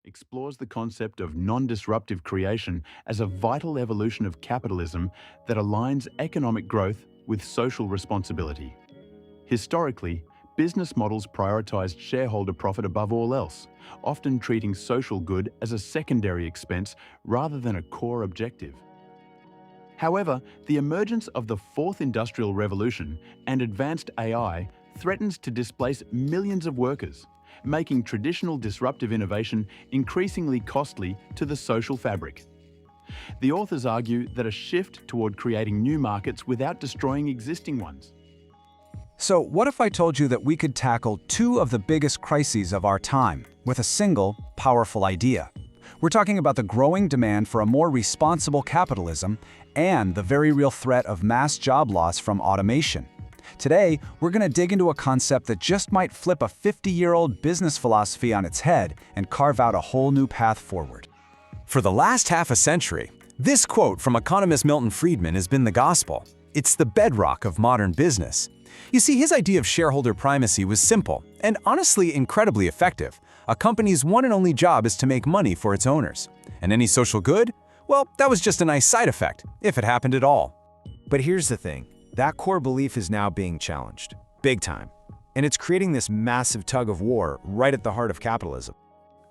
explores the concept of non-disruptive creation as a vital evolution of capitalism that aligns economic growth with social responsibility. Historically, business models prioritized shareholder profit above all else, often treating social good as a secondary expense rather than a core objective. However, the emergence of the Fourth Industrial Revolution and advanced AI threatens to displace millions of workers, making traditional disruptive innovation increasingly costly to the social fabric. The authors argue that a shift toward creating new markets without destroying existing ones. So what if I told you that we could tackle two of the biggest crises of our time with a single, powerful idea? We're talking about the growing demand for a more responsible capitalism and the very real threat of mass job loss from automation. Today, we're going to dig into a concept that just might flip a 50-year-old business philosophy on its head and carve out a whole new path forward. For the last half a century, this quote from economist Milton Friedman has been the gospel. It's the bedrock of modern business. You see, his idea of shareholder primacy was simple and honestly incredibly effective. A company's one and only job is to make money for its owners. And any social good? Well, that was just a nice side effect, if it happened at all. But here's the thing. That core belief is now being challenged, big time. And it's creating this massive tug of war right at the heart of capitalism.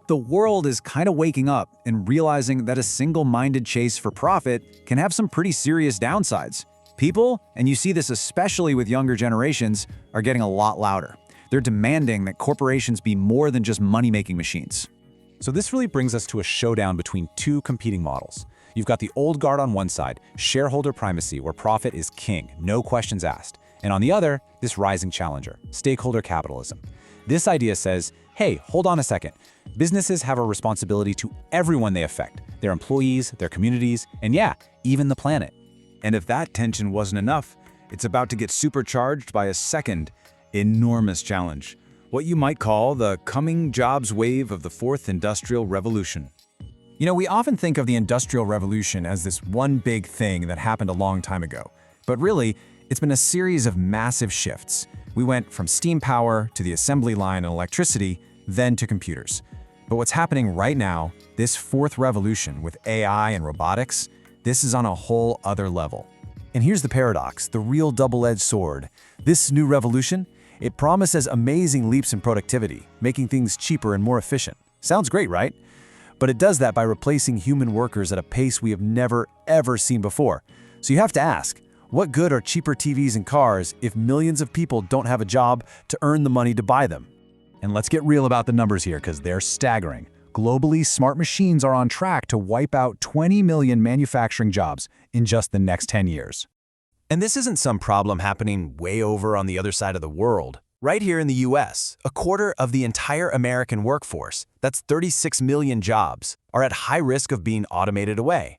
The world is kind of waking up and realizing that a single-minded chase for profit can have some pretty serious downsides. People, and you see this especially with younger generations, are getting a lot louder. They're demanding that corporations be more than just money-making machines. So this really brings us to a showdown between two competing models. You've got the old guard on one side, shareholder primacy, where profit is king, no questions asked. And on the other, this rising challenger, stakeholder capitalism. This idea says, hey, hold on a second. Businesses have a responsibility to everyone they affect, their employees, their communities, and yeah, even the planet. And if that tension wasn't enough, it's about to get supercharged by a second, enormous challenge. What you might call the coming jobs wave of the Fourth Industrial Revolution. You know, we often think of the Industrial Revolution as this one big thing that happened a long time ago. But really, it's been a series of massive shifts. We went from steam power to the assembly line and electricity, then to computers. But what's happening right now, this fourth revolution with AI and robotics, this is on a whole other level. And here's the paradox, the real double-edged sword. This new revolution, it promises amazing leaps in productivity, making things cheaper and more efficient. Sounds great, right? But it does that by replacing human workers at a pace we have never, ever seen before. So you have to ask, what good are cheaper TVs and cars if millions of people don't have a job to earn the money to buy them? And let's get real about the numbers here because they're staggering. Globally, smart machines are on track to wipe out 20 million manufacturing jobs in just the next 10 years. And this isn't some problem happening way over on the other side of the world. Right here in the US, a quarter of the entire American workforce, that's 36 million jobs, are at high risk of being automated away.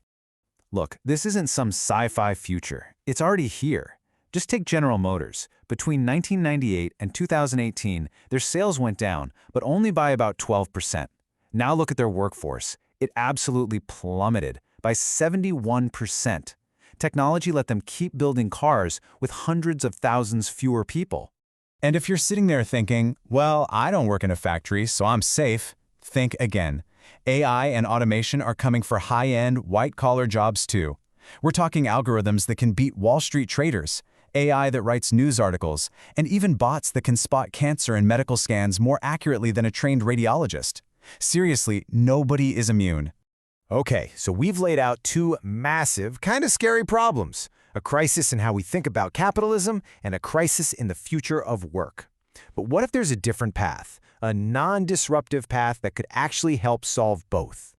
Look, this isn't some sci-fi future. It's already here. Just take General Motors. Between 1998 and 2018, their sales went down, but only by about 12%. Now look at their workforce. It absolutely plummeted by 71%. Technology let them keep building cars with hundreds of thousands fewer people. And if you're sitting there thinking, well, I don't work in a factory, so I'm safe, think again. AI and automation are coming for high-end, white-collar jobs too. We're talking algorithms that can beat Wall Street traders, AI that writes news articles, and even bots that can spot cancer in medical scans more accurately than a trained radiologist. Seriously, nobody is immune. Okay, so we've laid out two massive, kind of scary problems. A crisis in how we think about capitalism and a crisis in the future of work. But what if there's a different path, a non-disruptive path that could actually help solve both?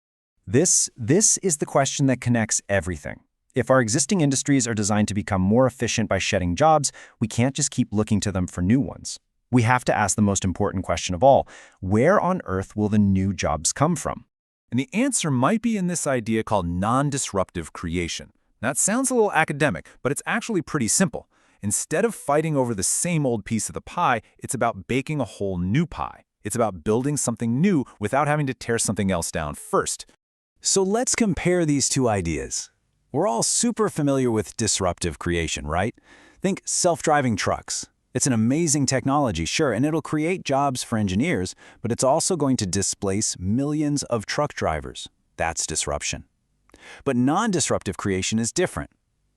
This is the question that connects everything. If our existing industries are designed to become more efficient by shedding jobs, we can't just keep looking to them for new ones. We have to ask the most important question of all, where on earth will the new jobs come from? And the answer might be in this idea called non-disruptive creation. That sounds a little academic, but it's actually pretty simple. Instead of fighting over the same old piece of the pie, it's about baking a whole new pie. It's about building something new without having to tear something else down first. So let's compare these two ideas. We're all super familiar with disruptive creation, right? Think self-driving trucks. It's an amazing technology, sure, and it'll create jobs for engineers, but it's also going to displace millions of truck drivers. That's disruption. But non-disruptive creation is different.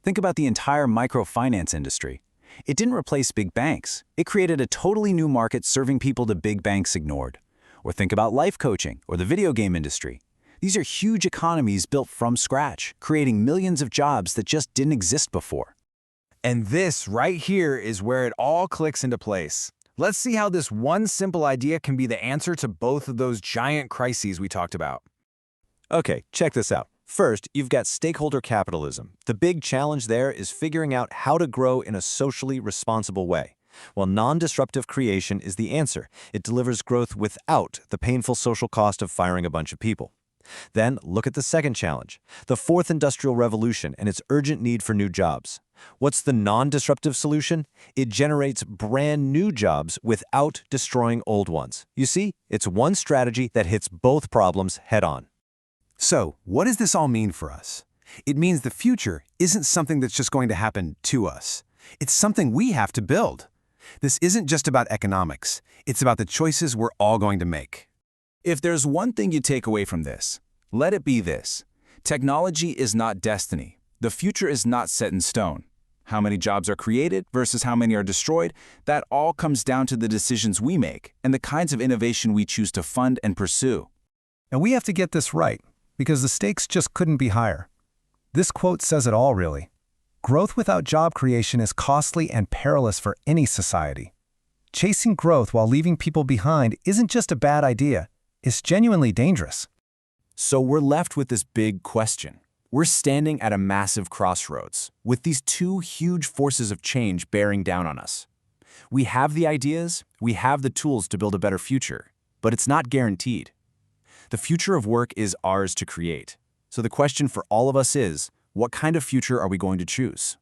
Think about the entire microfinance industry. It didn't replace big banks. It created a totally new market serving people the big banks ignored. Or think about life coaching or the video game industry. These are huge economies built from scratch, creating millions of jobs that just didn't exist before. And this right here is where it all clicks into place. Let's see how this one simple idea can be the answer to both of those giant crises we talked about. Okay, check this out. First, you've got stakeholder capitalism. The big challenge there is figuring out how to grow in a socially responsible way. While non-disruptive creation is the answer. It delivers growth without the painful social cost of firing a bunch of people. Then, look at the second challenge, the fourth industrial revolution and its urgent need for new jobs. What's the non-disruptive solution? It generates brand new jobs without destroying old ones. You see, it's one strategy that hits both problems head-on. So, what does this all mean for us? It means the future isn't something that's just going to happen to us. It's something we have to build. This isn't just about economics. It's about the choices we're all going to make. If there's one thing you take away from this, let it be this. Technology is not destiny. The future is not set in stone. How many jobs are created versus how many are destroyed, that all comes down to the decisions we make and the kinds of innovation we choose to fund and pursue. And we have to get this right, because the stakes just couldn't be higher. This quote says it all, really. Growth without job creation is costly and perilous for any society. Chasing growth while leaving people behind isn't just a bad idea, it's genuinely dangerous. So we're left with this big question. We're standing at a massive crossroads, with these two huge forces of change bearing down on us. We have the ideas, we have the tools to build a better future, but it's not guaranteed. The future of work is ours to create. So the question for all of us is, what kind of future are we going to choose?